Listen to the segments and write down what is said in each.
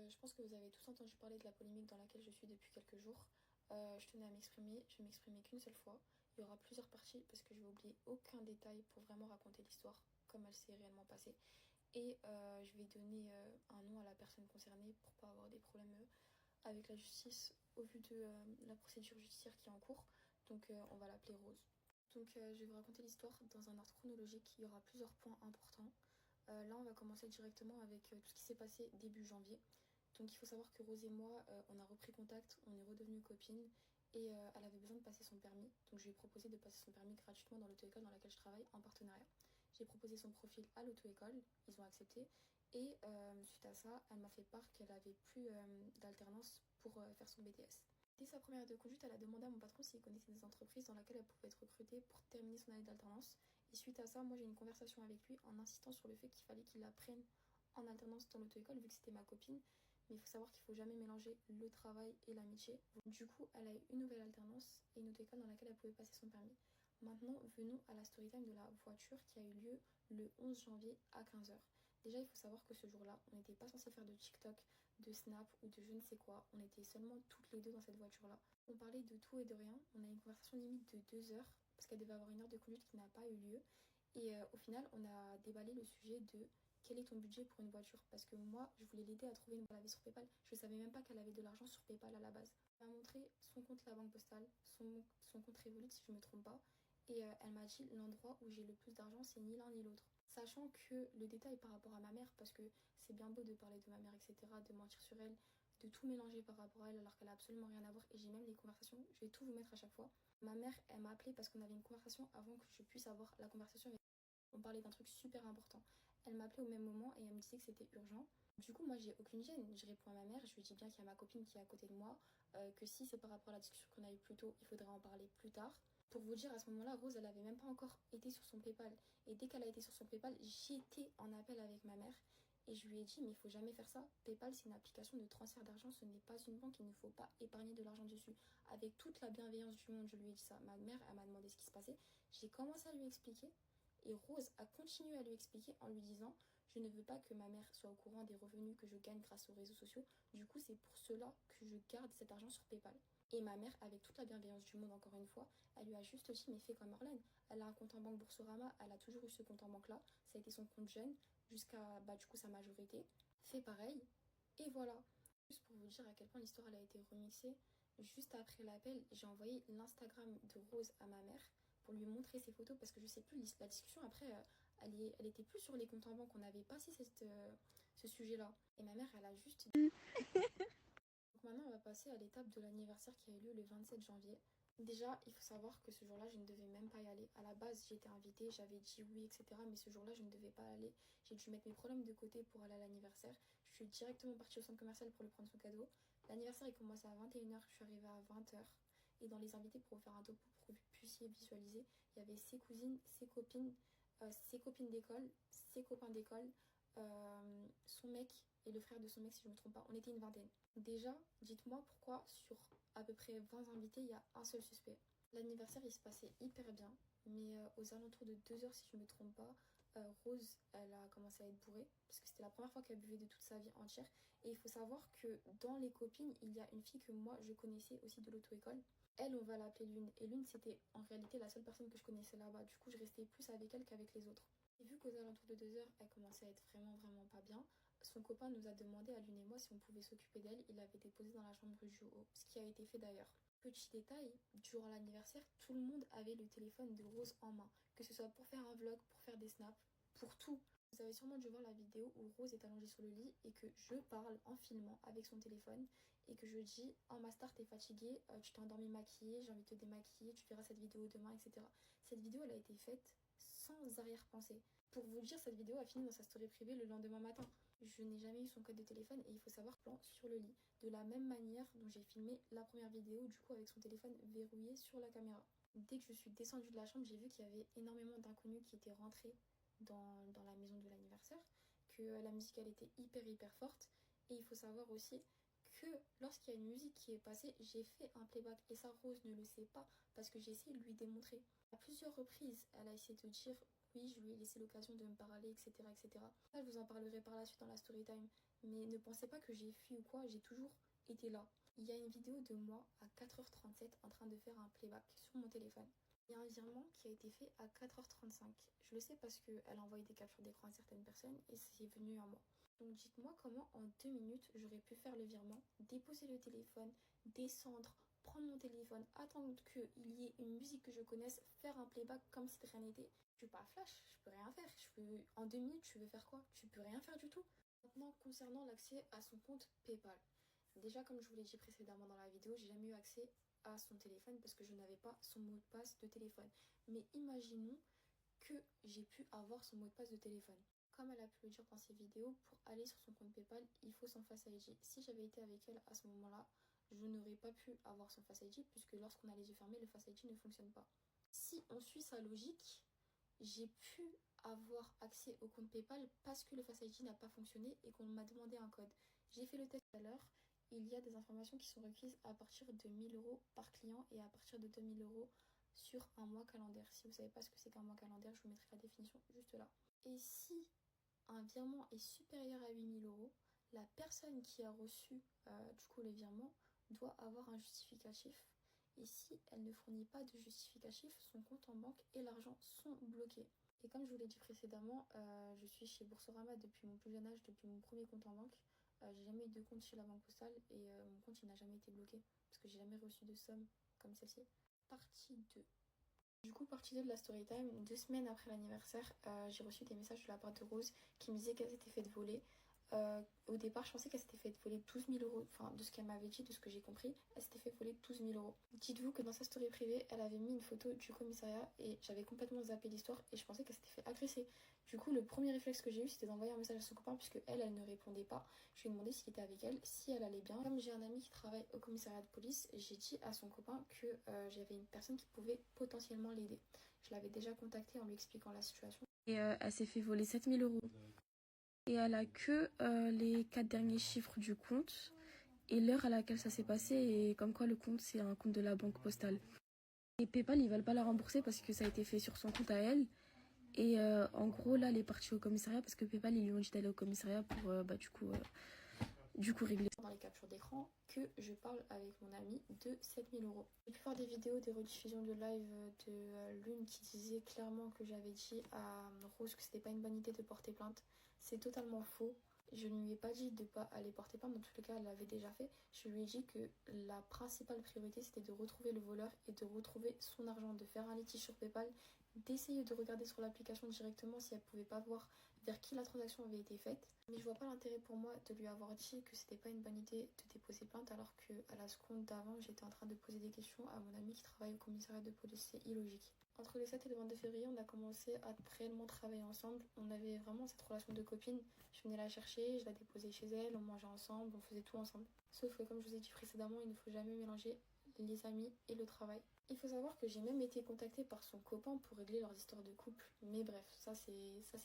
Je pense que vous avez tous entendu parler de la polémique dans laquelle je suis depuis quelques jours. Je tenais à m'exprimer, je vais m'exprimer qu'une seule fois. Il y aura plusieurs parties parce que je vais oublier aucun détail pour vraiment raconter l'histoire comme elle s'est réellement passée. Et je vais donner un nom à la personne concernée pour pas avoir des problèmes avec la justice au vu de la procédure judiciaire qui est en cours. Donc on va l'appeler Rose. Donc je vais vous raconter l'histoire dans un ordre chronologique. Il y aura plusieurs points importants. Là, on va commencer directement avec tout ce qui s'est passé début janvier. Donc, il faut savoir que Rose et moi, on a repris contact, on est redevenues copines et elle avait besoin de passer son permis. Donc, je lui ai proposé de passer son permis gratuitement dans l'auto-école dans laquelle je travaille en partenariat. J'ai proposé son profil à l'auto-école, ils ont accepté. Et suite à ça, elle m'a fait part qu'elle avait plus d'alternance pour faire son BTS. Dès sa première année de conduite, elle a demandé à mon patron s'il connaissait des entreprises dans lesquelles elle pouvait être recrutée pour terminer son année d'alternance. Et suite à ça, moi j'ai eu une conversation avec lui en insistant sur le fait qu'il fallait qu'il la prenne en alternance dans l'auto-école vu que c'était ma copine. Mais il faut savoir qu'il ne faut jamais mélanger le travail et l'amitié. Du coup, elle a eu une nouvelle alternance et une auto-école dans laquelle elle pouvait passer son permis. Maintenant, venons à la story time de la voiture qui a eu lieu le 11 janvier à 15h. Déjà, il faut savoir que ce jour-là, on n'était pas censé faire de TikTok, de Snap ou de je ne sais quoi. On était seulement toutes les deux dans cette voiture-là. On parlait de tout et de rien. On a eu une conversation limite de 2 heures parce qu'elle devait avoir une heure de conduite qui n'a pas eu lieu. Et au final, on a déballé le sujet de quel est ton budget pour une voiture. Parce que moi, je voulais l'aider à trouver une voiture. Elle avait sur PayPal. Je ne savais même pas qu'elle avait de l'argent sur PayPal à la base. Elle m'a montré son compte La Banque Postale, son compte Revolut si je ne me trompe pas. Et elle m'a dit l'endroit où j'ai le plus d'argent, c'est ni l'un ni l'autre. Sachant que le détail par rapport à ma mère, parce que c'est bien beau de parler de ma mère, etc., de mentir sur elle, de tout mélanger par rapport à elle alors qu'elle a absolument rien à voir. Et j'ai même les conversations, je vais tout vous mettre à chaque fois. Ma mère, elle m'a appelé parce qu'on avait une conversation avant que je puisse avoir la conversation avec elle. On parlait d'un truc super important. Elle m'a appelé au même moment et elle me disait que c'était urgent. Du coup, moi, j'ai aucune gêne. Je réponds à ma mère, je lui dis bien qu'il y a ma copine qui est à côté de moi, que si c'est par rapport à la discussion qu'on a eue plus tôt, il faudrait en parler plus tard. Pour vous dire, à ce moment-là, Rose, elle avait même pas encore été sur son PayPal. Et dès qu'elle a été sur son PayPal, j'étais en appel avec ma mère. Et je lui ai dit, mais il faut jamais faire ça. PayPal, c'est une application de transfert d'argent, ce n'est pas une banque, il ne faut pas épargner de l'argent dessus. Avec toute la bienveillance du monde, je lui ai dit ça. Ma mère, elle m'a demandé ce qui se passait. J'ai commencé à lui expliquer. Et Rose a continué à lui expliquer en lui disant, je ne veux pas que ma mère soit au courant des revenus que je gagne grâce aux réseaux sociaux. Du coup, c'est pour cela que je garde cet argent sur PayPal. Et ma mère, avec toute la bienveillance du monde, encore une fois, elle lui a juste dit, mais fais comme Marlène. Elle a un compte en banque Boursorama, elle a toujours eu ce compte en banque-là. Ça a été son compte jeune jusqu'à du coup sa majorité. Fais pareil. Et voilà. Juste pour vous dire à quel point l'histoire elle a été remixée, juste après l'appel, j'ai envoyé l'Instagram de Rose à ma mère pour lui montrer ses photos parce que je sais plus, la discussion après, elle était plus sur les comptes en banque. On avait passé ce sujet-là. Et ma mère, elle a juste donc maintenant, on va passer à l'étape de l'anniversaire qui a eu lieu le 27 janvier. Déjà, il faut savoir que ce jour-là, je ne devais même pas y aller. À la base, j'étais invitée, j'avais dit oui, etc. Mais ce jour-là, je ne devais pas aller. J'ai dû mettre mes problèmes de côté pour aller à l'anniversaire. Je suis directement partie au centre commercial pour lui prendre son cadeau. L'anniversaire, il commençait à 21h. Je suis arrivée à 20h. Et dans les invités, pour vous faire un topo, pour que vous puissiez visualiser, il y avait ses cousines, ses copines d'école, ses copains d'école, son mec et le frère de son mec, si je ne me trompe pas. On était une vingtaine. Déjà, dites-moi pourquoi sur à peu près 20 invités, il y a un seul suspect. L'anniversaire, il se passait hyper bien, mais aux alentours de 2 heures, si je ne me trompe pas, Rose, elle a commencé à être bourrée, parce que c'était la première fois qu'elle buvait de toute sa vie entière. Et il faut savoir que dans les copines, il y a une fille que moi, je connaissais aussi de l'auto-école. Elle, on va l'appeler Lune. Et Lune, c'était en réalité la seule personne que je connaissais là-bas. Du coup, je restais plus avec elle qu'avec les autres. Et vu qu'aux alentours de 2 heures, elle commençait à être vraiment pas bien, son copain nous a demandé à Lune et moi si on pouvait s'occuper d'elle. Il l'avait déposée dans la chambre du haut, ce qui a été fait d'ailleurs. Petit détail, durant l'anniversaire, tout le monde avait le téléphone de Rose en main, que ce soit pour faire un vlog, pour faire des snaps, pour tout. Vous avez sûrement dû voir la vidéo où Rose est allongée sur le lit et que je parle en filmant avec son téléphone et que je dis oh Master t'es fatiguée, tu t'es endormie maquillée, j'ai envie de te démaquiller, tu verras cette vidéo demain, etc. Cette vidéo elle a été faite sans arrière-pensée. Pour vous le dire, cette vidéo a fini dans sa story privée le lendemain matin. Je n'ai jamais eu son code de téléphone et il faut savoir plan sur le lit. De la même manière dont j'ai filmé la première vidéo, du coup avec son téléphone verrouillé sur la caméra. Dès que je suis descendue de la chambre, j'ai vu qu'il y avait énormément d'inconnus qui étaient rentrés dans la maison de l'anniversaire, que la musique elle était hyper forte. Et il faut savoir aussi que lorsqu'il y a une musique qui est passée, j'ai fait un playback. Et ça, Rose ne le sait pas parce que j'ai essayé de lui démontrer. À plusieurs reprises, elle a essayé de dire oui, je lui ai laissé l'occasion de me parler, etc. etc. Là, je vous en parlerai par la suite dans la story time. Mais ne pensez pas que j'ai fui ou quoi, j'ai toujours été là. Il y a une vidéo de moi à 4h37 en train de faire un playback sur mon téléphone. Il y a un virement qui a été fait à 4h35. Je le sais parce qu'elle a envoyé des captures d'écran à certaines personnes et c'est venu à moi. Donc dites-moi comment en 2 minutes j'aurais pu faire le virement, déposer le téléphone, descendre, prendre mon téléphone, attendre qu'il y ait une musique que je connaisse, faire un playback comme si de rien n'était. Je suis pas flash, je peux rien faire. En 2 minutes, tu veux faire quoi? Tu peux rien faire du tout. Maintenant, concernant l'accès à son compte PayPal. Déjà, comme je vous l'ai dit précédemment dans la vidéo, j'ai jamais eu accès à son téléphone parce que je n'avais pas son mot de passe de téléphone. Mais imaginons que j'ai pu avoir son mot de passe de téléphone. Comme elle a pu le dire dans ses vidéos, pour aller sur son compte PayPal, il faut son Face ID. Si j'avais été avec elle à ce moment-là, je n'aurais pas pu avoir son Face ID puisque lorsqu'on a les yeux fermés, le Face ID ne fonctionne pas. Si on suit sa logique, j'ai pu avoir accès au compte PayPal parce que le Face ID n'a pas fonctionné et qu'on m'a demandé un code. J'ai fait le test tout à l'heure. Il y a des informations qui sont requises à partir de 1 000 € par client et à partir de 2 000 € sur un mois calendaire. Si vous ne savez pas ce que c'est qu'un mois calendaire, je vous mettrai la définition juste là. Et si un virement est supérieur à 8 000 €, la personne qui a reçu du coup le virement doit avoir un justificatif. Et si elle ne fournit pas de justificatif, son compte en banque et l'argent sont bloqués. Et comme je vous l'ai dit précédemment, je suis chez Boursorama depuis mon plus jeune âge, depuis mon premier compte en banque. J'ai jamais eu de compte chez la Banque Postale et mon compte il n'a jamais été bloqué parce que j'ai jamais reçu de somme comme celle-ci. Partie 2. Du coup, partie 2 de la story time, 2 semaines après l'anniversaire, j'ai reçu des messages de la part de Rose qui me disait qu'elle s'était fait voler. Au départ, je pensais qu'elle s'était fait voler 12 000 €. Enfin, de ce qu'elle m'avait dit, de ce que j'ai compris, elle s'était fait voler 12 000 €. Dites-vous que dans sa story privée, elle avait mis une photo du commissariat et j'avais complètement zappé l'histoire et je pensais qu'elle s'était fait agresser. Du coup, le premier réflexe que j'ai eu, c'était d'envoyer un message à son copain puisque elle ne répondait pas. Je lui ai demandé s'il était avec elle, si elle allait bien. Comme j'ai un ami qui travaille au commissariat de police, j'ai dit à son copain que j'avais une personne qui pouvait potentiellement l'aider. Je l'avais déjà contactée en lui expliquant la situation. Et elle s'est fait voler 7 000 €. Et elle a que les 4 derniers chiffres du compte et l'heure à laquelle ça s'est passé et comme quoi le compte c'est un compte de la banque postale. Et PayPal ils veulent pas la rembourser parce que ça a été fait sur son compte à elle. Et en gros là elle est partie au commissariat parce que PayPal ils lui ont dit d'aller au commissariat pour du coup régler. Dans les captures d'écran que je parle avec mon ami de 7 000 €. J'ai pu voir des vidéos, des rediffusions de live de l'une qui disait clairement que j'avais dit à Rose que c'était pas une bonne idée de porter plainte. C'est totalement faux. Je ne lui ai pas dit de ne pas aller porter plainte, dans tous les cas elle l'avait déjà fait. Je lui ai dit que la principale priorité c'était de retrouver le voleur et de retrouver son argent, de faire un litige sur PayPal, d'essayer de regarder sur l'application directement si elle pouvait pas voir vers qui la transaction avait été faite. Mais je vois pas l'intérêt pour moi de lui avoir dit que c'était pas une bonne idée de déposer plainte alors qu'à la seconde d'avant j'étais en train de poser des questions à mon ami qui travaille au commissariat de police. C'est illogique. Entre le 7 et le 22 février, on a commencé à réellement travailler ensemble. On avait vraiment cette relation de copine. Je venais la chercher, je la déposais chez elle, on mangeait ensemble, on faisait tout ensemble. Sauf que comme je vous ai dit précédemment, il ne faut jamais mélanger les amis et le travail. Il faut savoir que j'ai même été contactée par son copain pour régler leurs histoires de couple. Mais bref, ça c'est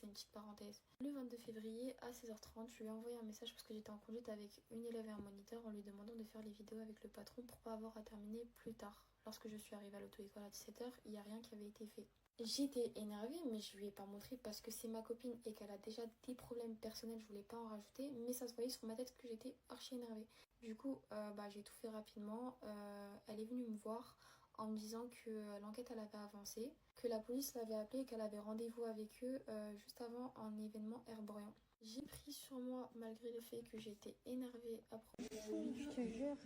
une petite parenthèse. Le 22 février à 16h30, je lui ai envoyé un message parce que j'étais en conduite avec une élève et un moniteur en lui demandant de faire les vidéos avec le patron pour pas avoir à terminer plus tard. Lorsque je suis arrivée à l'auto-école à 17h, il n'y a rien qui avait été fait. J'étais énervée, mais je lui ai pas montré parce que c'est ma copine et qu'elle a déjà des problèmes personnels, je voulais pas en rajouter, mais ça se voyait sur ma tête que j'étais archi énervée. Du coup, j'ai tout fait rapidement. Elle est venue me voir en me disant que l'enquête elle avait avancé, que la police l'avait appelée et qu'elle avait rendez-vous avec eux juste avant un événement airborne. J'ai pris sur moi malgré le fait que j'étais énervée après. Je te jure,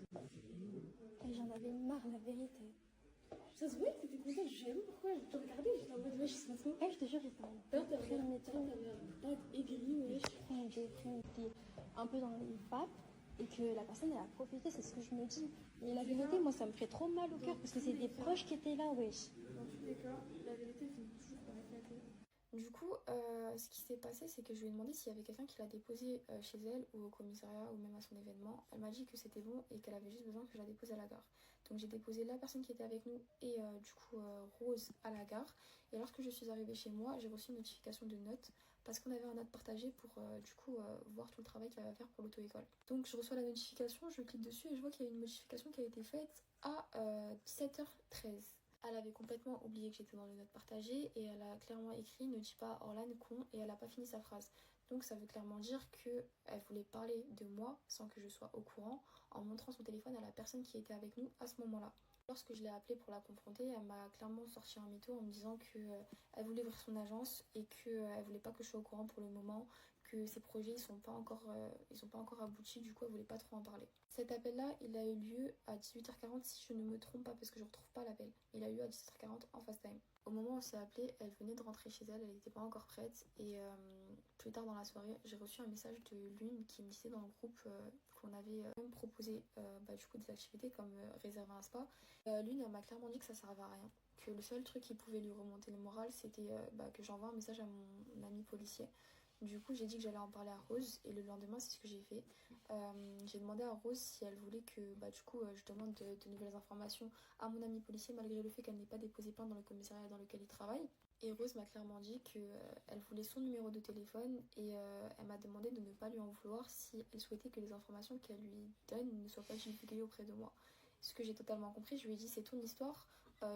j'en avais marre la vérité. Ça se voit que t'étais contente, je sais même pourquoi, je te regardais, j'étais en mode wesh, c'est pas ça. Je te jure, j'étais en D'ailleurs, t'avais un tête aigri, wesh. J'ai pris un peu dans les papes et que la personne elle a profité, c'est ce que je me dis. Mais la vérité, moi ça me ferait trop mal au cœur parce que c'est des proches qui étaient là, wesh. Dans tous les cas, la vérité finit toujours par éclater. Du coup, ce qui s'est passé, c'est que je lui ai demandé s'il y avait quelqu'un qui l'a déposée chez elle ou au commissariat ou même à son événement. Elle m'a dit que c'était bon et qu'elle avait juste besoin que je la dépose à la gare. Donc j'ai déposé la personne qui était avec nous et Rose à la gare. Et lorsque je suis arrivée chez moi, j'ai reçu une notification de note parce qu'on avait un note partagé pour voir tout le travail qu'il y avait à faire pour l'auto-école. Donc je reçois la notification, je clique dessus et je vois qu'il y a une modification qui a été faite à 17h13. Elle avait complètement oublié que j'étais dans le note partagé et elle a clairement écrit « Ne dis pas Orlan con » et elle a pas fini sa phrase. Donc ça veut clairement dire qu'elle voulait parler de moi sans que je sois au courant en montrant son téléphone à la personne qui était avec nous à ce moment-là. Lorsque je l'ai appelée pour la confronter, elle m'a clairement sorti un mytho en me disant qu'elle voulait ouvrir son agence et qu'elle voulait pas que je sois au courant pour le moment, que ses projets ils sont pas encore aboutis, du coup elle voulait pas trop en parler. Cet appel-là, il a eu lieu à 18h40 si je ne me trompe pas parce que je retrouve pas l'appel. Il a eu lieu à 17h40 en fast time. Au moment où on s'est appelé, elle venait de rentrer chez elle, elle n'était pas encore prête et plus tard dans la soirée, j'ai reçu un message de Lune qui me disait dans le groupe qu'on avait même proposé du coup des activités comme réserver un spa. Lune, elle m'a clairement dit que ça servait à rien, que le seul truc qui pouvait lui remonter le moral, c'était que j'envoie un message à mon ami policier. Du coup, j'ai dit que j'allais en parler à Rose et le lendemain, c'est ce que j'ai fait. J'ai demandé à Rose si elle voulait que je demande de nouvelles informations à mon ami policier malgré le fait qu'elle n'ait pas déposé plainte dans le commissariat dans lequel il travaille. Et Rose m'a clairement dit qu'elle voulait son numéro de téléphone et elle m'a demandé de ne pas lui en vouloir si elle souhaitait que les informations qu'elle lui donne ne soient pas divulguées auprès de moi. Ce que j'ai totalement compris, je lui ai dit c'est ton histoire,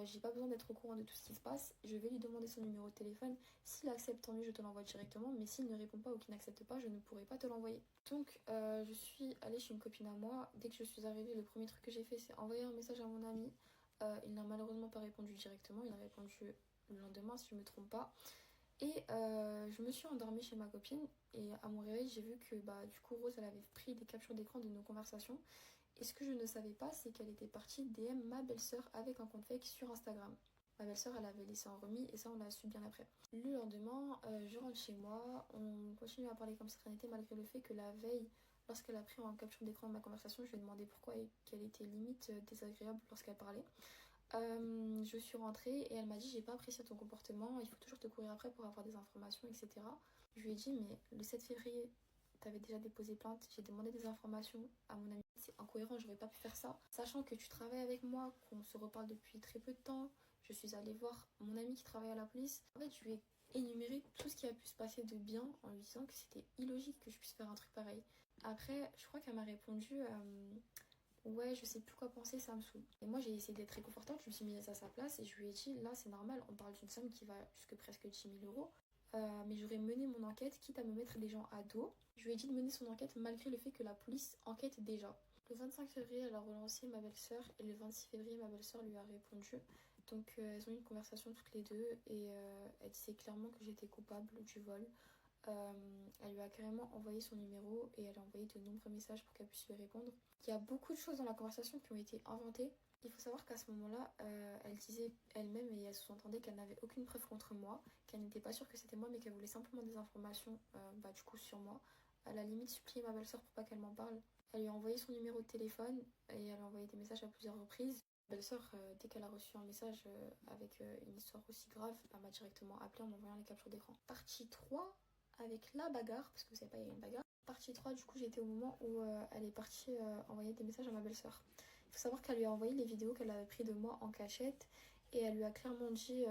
j'ai pas besoin d'être au courant de tout ce qui se passe, je vais lui demander son numéro de téléphone, s'il accepte tant mieux je te l'envoie directement, mais s'il ne répond pas ou qu'il n'accepte pas je ne pourrai pas te l'envoyer. Donc je suis allée chez une copine à moi, dès que je suis arrivée le premier truc que j'ai fait c'est envoyer un message à mon ami, il n'a malheureusement pas répondu directement, il a répondu le lendemain si je me trompe pas. Et je me suis endormie chez ma copine et à mon réveil j'ai vu que du coup Rose elle avait pris des captures d'écran de nos conversations. Et ce que je ne savais pas, c'est qu'elle était partie DM ma belle-sœur avec un compte fake sur Instagram. Ma belle-sœur, elle avait laissé en remis et ça, on l'a su bien après. Le lendemain, je rentre chez moi, on continue à parler comme si rien n'était malgré le fait que la veille, lorsqu'elle a pris en capture d'écran de ma conversation, je lui ai demandé pourquoi et qu'elle était limite désagréable lorsqu'elle parlait. Je suis rentrée et elle m'a dit j'ai pas apprécié ton comportement, il faut toujours te courir après pour avoir des informations, etc. Je lui ai dit mais le 7 février, t'avais déjà déposé plainte, j'ai demandé des informations à mon ami. C'est incohérent, j'aurais pas pu faire ça. Sachant que tu travailles avec moi, qu'on se reparle depuis très peu de temps, je suis allée voir mon ami qui travaille à la police. En fait, je lui ai énuméré tout ce qui a pu se passer de bien en lui disant que c'était illogique que je puisse faire un truc pareil. Après, je crois qu'elle m'a répondu ouais, je sais plus quoi penser, ça me saoule. Et moi, j'ai essayé d'être réconfortante, je me suis mise à sa place et je lui ai dit là, c'est normal, on parle d'une somme qui va jusque presque 10 000 euros. Mais j'aurais mené mon enquête quitte à me mettre des gens à dos. Je lui ai dit de mener son enquête malgré le fait que la police enquête déjà. Le 25 février, elle a relancé ma belle-sœur et le 26 février, ma belle-sœur lui a répondu. Donc elles ont eu une conversation toutes les deux et elle disait clairement que j'étais coupable du vol. Elle lui a carrément envoyé son numéro et elle a envoyé de nombreux messages pour qu'elle puisse lui répondre. Il y a beaucoup de choses dans la conversation qui ont été inventées. Il faut savoir qu'à ce moment-là, elle disait elle-même et elle sous-entendait qu'elle n'avait aucune preuve contre moi, qu'elle n'était pas sûre que c'était moi mais qu'elle voulait simplement des informations du coup sur moi. Elle a limite supplié ma belle-sœur pour pas qu'elle m'en parle. Elle lui a envoyé son numéro de téléphone et elle a envoyé des messages à plusieurs reprises. Ma belle-sœur, dès qu'elle a reçu un message avec une histoire aussi grave, elle m'a directement appelé en m'envoyant les captures d'écran. Partie 3, avec la bagarre, parce que vous savez pas, il y a une bagarre. Partie 3, du coup, j'étais au moment où elle est partie envoyer des messages à ma belle-sœur. Il faut savoir qu'elle lui a envoyé les vidéos qu'elle avait prises de moi en cachette et elle lui a clairement dit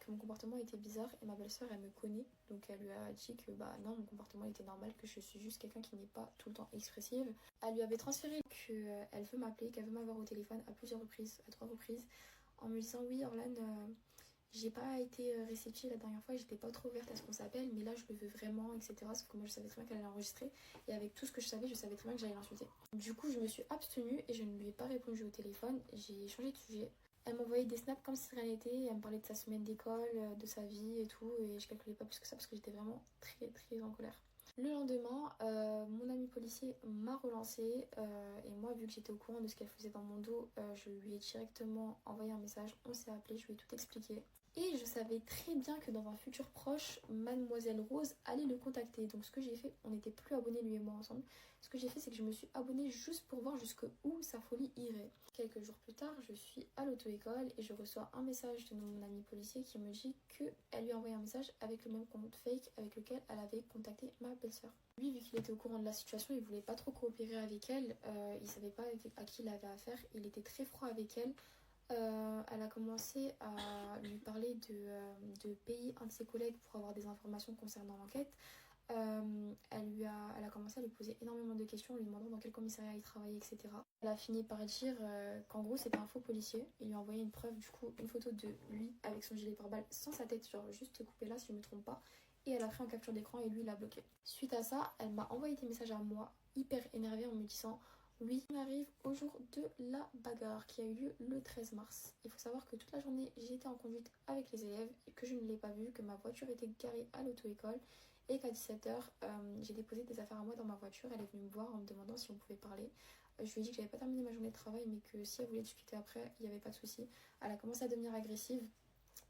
que mon comportement était bizarre et ma belle-sœur, elle me connaît. Donc elle lui a dit que non, mon comportement était normal, que je suis juste quelqu'un qui n'est pas tout le temps expressive. Elle lui avait transféré qu'elle veut m'appeler, qu'elle veut m'avoir au téléphone à plusieurs reprises, à 3 reprises, en me disant oui, Orlane... j'ai pas été réceptive la dernière fois, j'étais pas trop ouverte à ce qu'on s'appelle, mais là je le veux vraiment, etc. Sauf que moi je savais très bien qu'elle allait enregistrer, et avec tout ce que je savais très bien que j'allais l'insulter. Du coup, je me suis abstenue et je ne lui ai pas répondu au téléphone, j'ai changé de sujet. Elle m'envoyait des snaps comme si rien n'était, elle me parlait de sa semaine d'école, de sa vie et tout, et je calculais pas plus que ça parce que j'étais vraiment très très en colère. Le lendemain, mon ami policier m'a relancé et moi, vu que j'étais au courant de ce qu'elle faisait dans mon dos, je lui ai directement envoyé un message, on s'est appelé, je lui ai tout expliqué. Et je savais très bien que dans un futur proche, Mademoiselle Rose allait le contacter. Donc ce que j'ai fait, on n'était plus abonnés lui et moi ensemble. Ce que j'ai fait, c'est que je me suis abonnée juste pour voir jusqu'où sa folie irait. Quelques jours plus tard, je suis à l'auto-école et je reçois un message de mon ami policier qui me dit qu'elle lui a envoyé un message avec le même compte fake avec lequel elle avait contacté ma belle-sœur. Lui, vu qu'il était au courant de la situation, il voulait pas trop coopérer avec elle. Il savait pas à qui il avait affaire. Il était très froid avec elle. Elle a commencé à lui parler de payer un de ses collègues pour avoir des informations concernant l'enquête. Elle a commencé à lui poser énormément de questions, en lui demandant dans quel commissariat il travaillait, etc. Elle a fini par dire qu'en gros c'était un faux policier. Il lui a envoyé une preuve, du coup, une photo de lui avec son gilet pare-balles sans sa tête, genre juste coupé là si je me trompe pas. et elle a pris en capture d'écran et lui il a bloqué. Suite à ça, elle m'a envoyé des messages à moi hyper énervée en me disant oui, on arrive au jour de la bagarre qui a eu lieu le 13 mars. Il faut savoir que toute la journée j'étais en conduite avec les élèves et que je ne l'ai pas vu, que ma voiture était garée à l'auto-école et qu'à 17h j'ai déposé des affaires à moi dans ma voiture. Elle est venue me voir en me demandant si on pouvait parler. Je lui ai dit que j'avais pas terminé ma journée de travail mais que si elle voulait discuter après, il n'y avait pas de souci. Elle a commencé à devenir agressive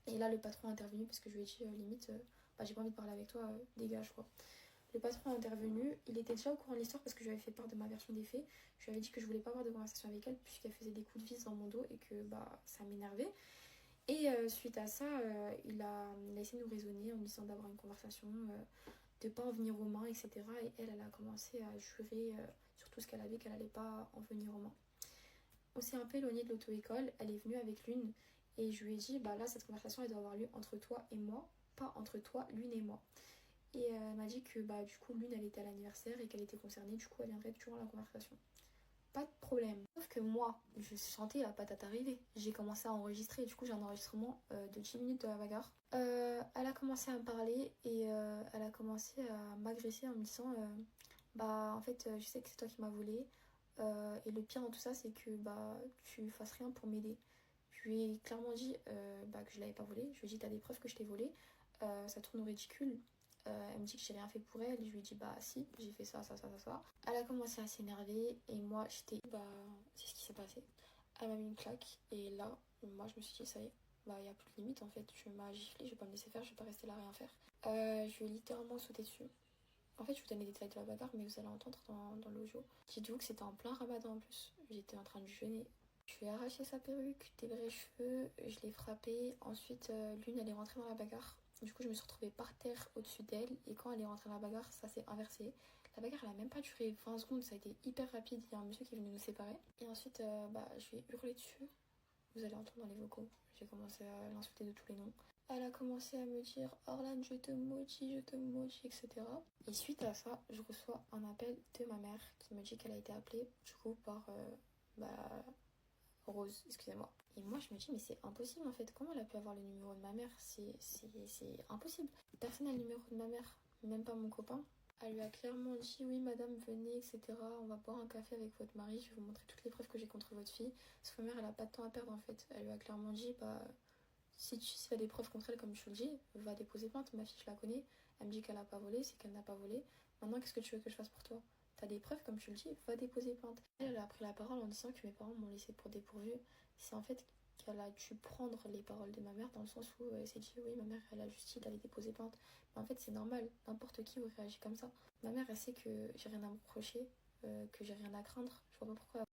et là le patron est intervenu parce que je lui ai dit limite j'ai pas envie de parler avec toi, dégage quoi. Le patron est intervenu, il était déjà au courant de l'histoire parce que je lui avais fait part de ma version des faits. Je lui avais dit que je voulais pas avoir de conversation avec elle puisqu'elle faisait des coups de vis dans mon dos et que ça m'énervait. Et suite à ça, il a essayé de nous raisonner en me disant d'avoir une conversation, de pas en venir aux mains, etc. Et elle a commencé à jurer sur tout ce qu'elle avait qu'elle allait pas en venir aux mains. On s'est un peu éloigné de l'auto-école, elle est venue avec Lune et je lui ai dit là cette conversation elle doit avoir lieu entre toi et moi, pas entre toi, Lune et moi. Et elle m'a dit que du coup Lune elle était à l'anniversaire et qu'elle était concernée, du coup elle viendrait toujours à la conversation. Pas de problème. Sauf que moi, je sentais la patate arriver. J'ai commencé à enregistrer, du coup j'ai un enregistrement de 10 minutes de la bagarre. Elle a commencé à me parler et elle a commencé à m'agresser en me disant en fait je sais que c'est toi qui m'as volé et le pire dans tout ça c'est que tu fasses rien pour m'aider. Je lui ai clairement dit que je l'avais pas volé. Je lui ai dit t'as des preuves que je t'ai volé, ça tourne au ridicule. Elle me dit que j'ai rien fait pour elle. Je lui ai dit si, j'ai fait ça. Elle a commencé à s'énerver et moi j'étais c'est ce qui s'est passé. Elle m'a mis une claque et là moi je me suis dit ça y est, il n'y a plus de limite en fait. Tu m'as giflé, je vais pas me laisser faire, je vais pas rester là à rien faire. Je lui ai littéralement sauté dessus. En fait je vous donne les détails de la bagarre mais vous allez entendre dans l'audio. Dites-vous que c'était en plein ramadan en plus. J'étais en train de jeûner. Je lui ai arraché sa perruque, des vrais cheveux, je l'ai frappée. Ensuite Lune elle est rentrée dans la bagarre. Du coup, je me suis retrouvée par terre au-dessus d'elle. Et quand elle est rentrée dans la bagarre, ça s'est inversé. La bagarre, elle a même pas duré 20 secondes. Ça a été hyper rapide. Il y a un monsieur qui est venu nous séparer. Et ensuite, je lui ai hurlé dessus. Vous allez entendre dans les vocaux. J'ai commencé à l'insulter de tous les noms. Elle a commencé à me dire « Orlan, je te maudis, etc. » Et suite à ça, je reçois un appel de ma mère qui me dit qu'elle a été appelée, du coup, par Rose, excusez-moi. Et moi je me dis mais c'est impossible en fait, comment elle a pu avoir le numéro de ma mère, c'est impossible. Personne n'a le numéro de ma mère, même pas mon copain. Elle lui a clairement dit oui madame venez etc, on va boire un café avec votre mari, je vais vous montrer toutes les preuves que j'ai contre votre fille. Parce que ma mère elle a pas de temps à perdre en fait, elle lui a clairement dit si tu as des preuves contre elle comme je te le dis, va déposer plainte, ma fille je la connais, elle me dit qu'elle a pas volé, c'est qu'elle n'a pas volé, maintenant qu'est-ce que tu veux que je fasse pour toi? T'as des preuves comme tu le dis, va déposer plainte. Elle a pris la parole en disant que mes parents m'ont laissé pour dépourvu. C'est en fait qu'elle a dû prendre les paroles de ma mère dans le sens où elle s'est dit oui ma mère elle a juste dit d'aller déposer plainte. Mais en fait c'est normal, n'importe qui aurait réagi comme ça. Ma mère elle sait que j'ai rien à me reprocher, que j'ai rien à craindre. Je vois pas pourquoi.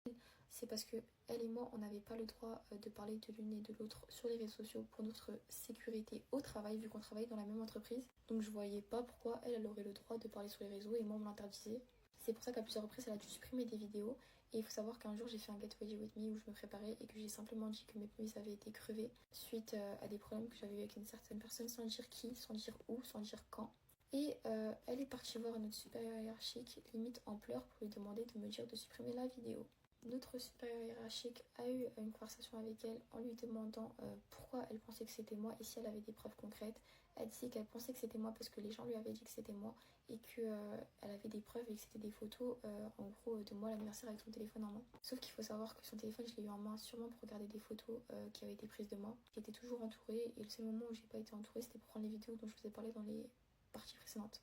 C'est parce que elle et moi on n'avait pas le droit de parler de l'une et de l'autre sur les réseaux sociaux pour notre sécurité au travail vu qu'on travaille dans la même entreprise. Donc je voyais pas pourquoi elle aurait le droit de parler sur les réseaux et moi on me l'interdisait. C'est pour ça qu'à plusieurs reprises elle a dû supprimer des vidéos. Et il faut savoir qu'un jour j'ai fait un Get Ready With Me où je me préparais et que j'ai simplement dit que mes pneus avaient été crevés suite à des problèmes que j'avais eu avec une certaine personne sans dire qui, sans dire où, sans dire quand. Et elle est partie voir notre supérieur hiérarchique, limite en pleurs, pour lui demander de me dire de supprimer la vidéo. Notre supérieur hiérarchique a eu une conversation avec elle en lui demandant pourquoi elle pensait que c'était moi et si elle avait des preuves concrètes. Elle disait qu'elle pensait que c'était moi parce que les gens lui avaient dit que c'était moi et qu'elle avait des preuves et que c'était des photos en gros de moi à l'anniversaire avec son téléphone en main. Sauf qu'il faut savoir que son téléphone je l'ai eu en main sûrement pour regarder des photos qui avaient été prises de moi. J'étais toujours entourée et le seul moment où j'ai pas été entourée c'était pour prendre les vidéos dont je vous ai parlé dans les parties précédentes.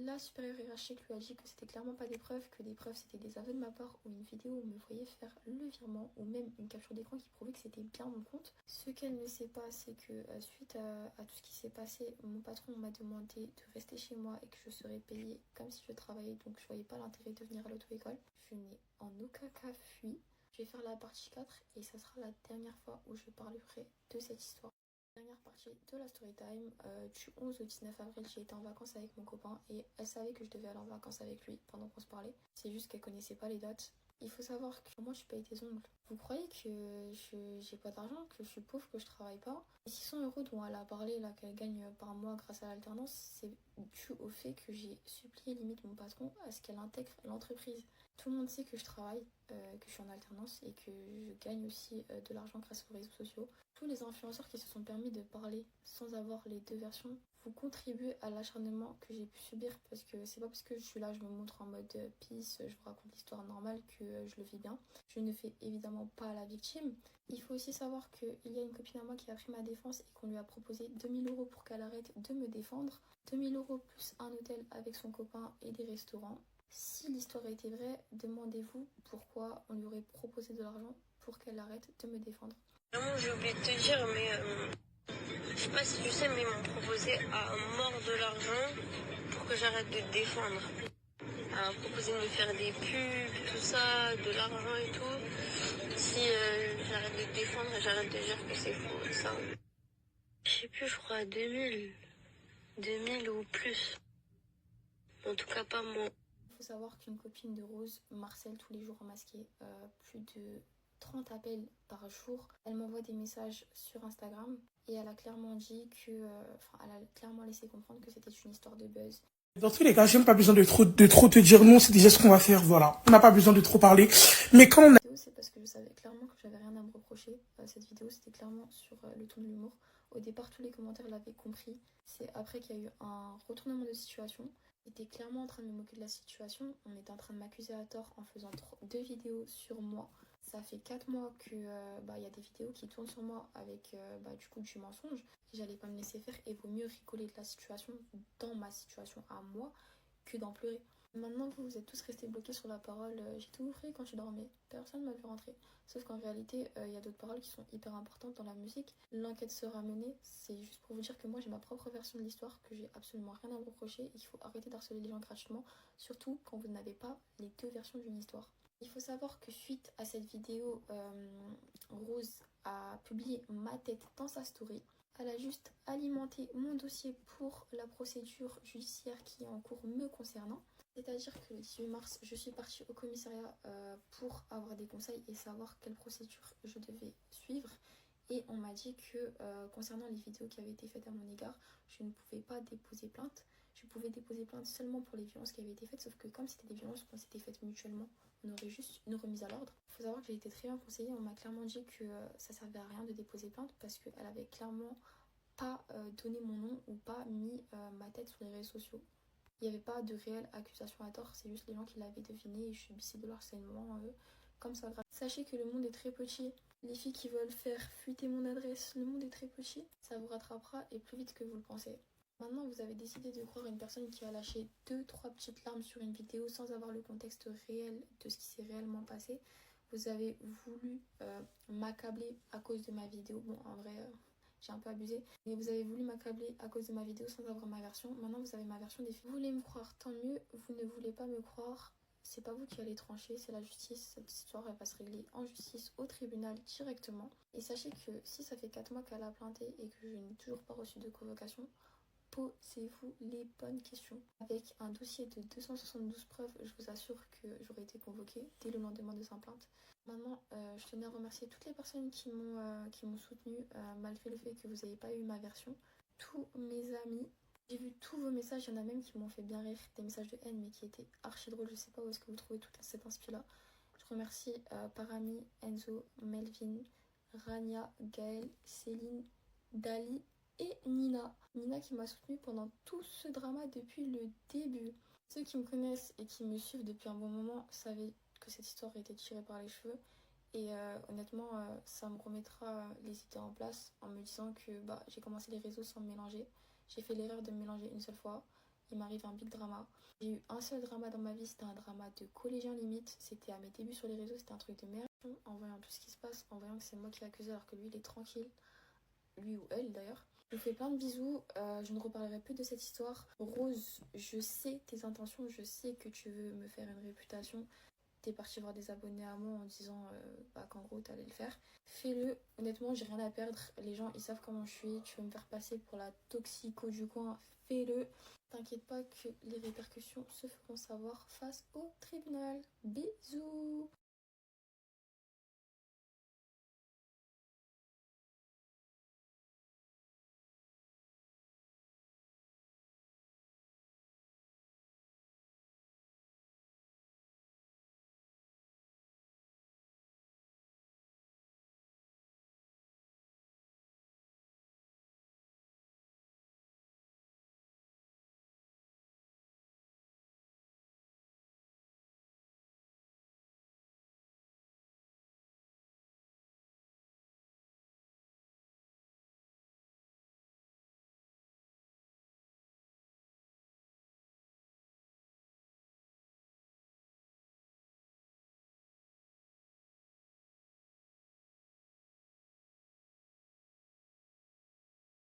La supérieure hiérarchique lui a dit que c'était clairement pas des preuves, que des preuves c'était des aveux de ma part ou une vidéo où me voyait faire le virement ou même une capture d'écran qui prouvait que c'était bien mon compte. Ce qu'elle ne sait pas c'est que suite à tout ce qui s'est passé, mon patron m'a demandé de rester chez moi et que je serais payée comme si je travaillais, donc je voyais pas l'intérêt de venir à l'auto-école. Je n'ai en aucun cas fui. Je vais faire la partie 4 et ça sera la dernière fois où je parlerai de cette histoire. Dernière partie de la story time, du 11 au 19 avril j'ai été en vacances avec mon copain et elle savait que je devais aller en vacances avec lui pendant qu'on se parlait. C'est juste qu'elle connaissait pas les dates. Il faut savoir que moi je paye tes ongles. Vous croyez que j'ai pas d'argent, que je suis pauvre, que je travaille pas? Les 600 euros dont elle a parlé là qu'elle gagne par mois grâce à l'alternance, c'est dû au fait que j'ai supplié limite mon patron à ce qu'elle intègre l'entreprise. Tout le monde sait que je travaille, que je suis en alternance et que je gagne aussi de l'argent grâce aux réseaux sociaux. Tous les influenceurs qui se sont permis de parler sans avoir les deux versions, vous contribuez à l'acharnement que j'ai pu subir, parce que c'est pas parce que je suis là, je me montre en mode peace, je vous raconte l'histoire normale que je le vis bien. Je ne fais évidemment pas la victime. Il faut aussi savoir qu'il y a une copine à moi qui a pris ma défense et qu'on lui a proposé 2000 € pour qu'elle arrête de me défendre. 2000 € plus un hôtel avec son copain et des restaurants. Si l'histoire était vraie, demandez-vous pourquoi on lui aurait proposé de l'argent pour qu'elle arrête de me défendre. Vraiment, j'ai oublié de te dire, mais je sais pas si tu sais, mais ils m'ont proposé à mort de l'argent pour que j'arrête de te défendre. À proposé de me faire des pubs, tout ça, de l'argent et tout. Si j'arrête de te défendre et j'arrête de dire que c'est faux et ça. Je sais plus, je crois 2000 ou plus. En tout cas, pas moi. Il faut savoir qu'une copine de Rose m'harcèle tous les jours en masqué, plus de 30 appels par jour. Elle m'envoie des messages sur Instagram et elle a clairement dit que, elle a clairement laissé comprendre que c'était une histoire de buzz. Dans tous les cas, j'ai même pas besoin de trop te dire non, c'est déjà ce qu'on va faire, voilà. On n'a pas besoin de trop parler. Mais quand on a... C'est parce que je savais clairement que j'avais rien à me reprocher. Cette vidéo, c'était clairement sur le ton de l'humour. Au départ, tous les commentaires l'avaient compris. C'est après qu'il y a eu un retournement de situation. J'étais clairement en train de me moquer de la situation. On était en train de m'accuser à tort en faisant 2 vidéos sur moi. Ça fait 4 mois que y a des vidéos qui tournent sur moi avec du coup du mensonge. Et j'allais pas me laisser faire et vaut mieux rigoler de la situation dans ma situation à moi que d'en pleurer. Maintenant, vous êtes tous restés bloqués sur la parole j'ai tout fait quand je dormais. Personne m'a vu rentrer. Sauf qu'en réalité, il y a d'autres paroles qui sont hyper importantes dans la musique. L'enquête sera menée. C'est juste pour vous dire que moi, j'ai ma propre version de l'histoire, que j'ai absolument rien à me reprocher et qu'il faut arrêter d'harceler les gens gratuitement, surtout quand vous n'avez pas les deux versions d'une histoire. Il faut savoir que suite à cette vidéo, Rose a publié ma tête dans sa story. Elle a juste alimenté mon dossier pour la procédure judiciaire qui est en cours me concernant. C'est-à-dire que le 18 mars, je suis partie au commissariat pour avoir des conseils et savoir quelle procédure je devais suivre. Et on m'a dit que concernant les vidéos qui avaient été faites à mon égard, je ne pouvais pas déposer plainte. Je pouvais déposer plainte seulement pour les violences qui avaient été faites, sauf que comme c'était des violences qu'on s'était faites mutuellement, on aurait juste une remise à l'ordre. Il faut savoir que j'ai été très bien conseillée. On m'a clairement dit que ça servait à rien de déposer plainte parce qu'elle avait clairement pas donné mon nom ou pas mis ma tête sur les réseaux sociaux. Il n'y avait pas de réelle accusation à tort, c'est juste les gens qui l'avaient deviné et je subissais de l'harcèlement comme ça. Sachez que le monde est très petit. Les filles qui veulent faire fuiter mon adresse, le monde est très petit. Ça vous rattrapera et plus vite que vous le pensez. Maintenant, vous avez décidé de croire une personne qui a lâché 2-3 petites larmes sur une vidéo sans avoir le contexte réel de ce qui s'est réellement passé. Vous avez voulu m'accabler à cause de ma vidéo. Bon, en vrai, j'ai un peu abusé. Mais vous avez voulu m'accabler à cause de ma vidéo sans avoir ma version. Maintenant, vous avez ma version des faits. Vous voulez me croire, tant mieux. Vous ne voulez pas me croire. C'est pas vous qui allez trancher, c'est la justice. Cette histoire, elle va se régler en justice au tribunal directement. Et sachez que si ça fait 4 mois qu'elle a planté et que je n'ai toujours pas reçu de convocation, posez-vous les bonnes questions. Avec un dossier de 272 preuves, je vous assure que j'aurais été convoquée dès le lendemain de sa plainte. Maintenant, je tenais à remercier toutes les personnes qui m'ont soutenue malgré le fait que vous n'ayez pas eu ma version. Tous mes amis, j'ai vu tous vos messages, il y en a même qui m'ont fait bien rire, des messages de haine mais qui étaient archi drôles. Je sais pas où est-ce que vous trouvez toute cette inspi-là. Je remercie Parami, Enzo, Melvin, Rania, Gaël, Céline, Dali et Nina. Nina qui m'a soutenue pendant tout ce drama depuis le début. Ceux qui me connaissent et qui me suivent depuis un bon moment savaient que cette histoire était tirée par les cheveux. Et honnêtement, ça me remettra les idées en place en me disant que j'ai commencé les réseaux sans me mélanger. J'ai fait l'erreur de me mélanger une seule fois. Il m'arrive un big drama. J'ai eu un seul drama dans ma vie, c'était un drama de collégien limite. C'était à mes débuts sur les réseaux, c'était un truc de merde. En voyant tout ce qui se passe, en voyant que c'est moi qui l'ai accusé alors que lui il est tranquille. Lui ou elle d'ailleurs. Je vous fais plein de bisous, je ne reparlerai plus de cette histoire. Rose, je sais tes intentions, je sais que tu veux me faire une réputation. T'es parti voir des abonnés à moi en disant qu'en gros t'allais le faire. Fais-le, honnêtement j'ai rien à perdre. Les gens ils savent comment je suis, tu veux me faire passer pour la toxico du coin, fais-le. T'inquiète pas que les répercussions se feront savoir face au tribunal. Bisous.